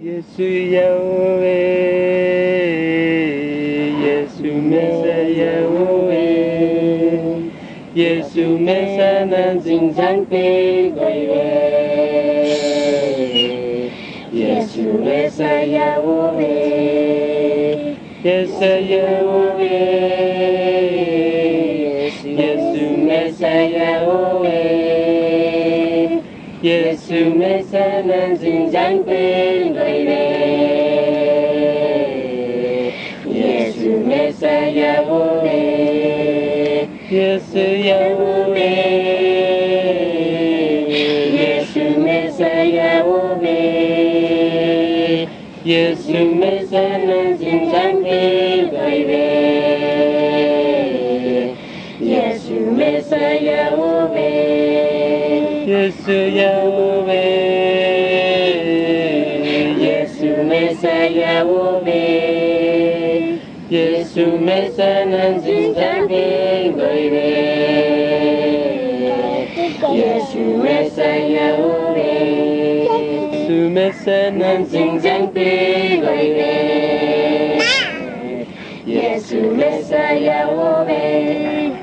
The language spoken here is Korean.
예수 야훼 예수 메시아 야훼 예수 메시아 난 징장 비거이웨 예수 메시아 야훼 예수 야훼 예수 메시아 야훼 예수 메시아 난 징장 비거이웨 예수 메시아 야훼 예수 야훼 예수 메시아 야훼 예수 메시아 난 징장 비거이웨 예수 메시아 야훼 예수 야훼 예수 메시아 야훼 예수 메시아 난 징장 비거이웨 예수 메시아 야훼 예수 메시아 난 징장 비거이웨 예수 메시아 야훼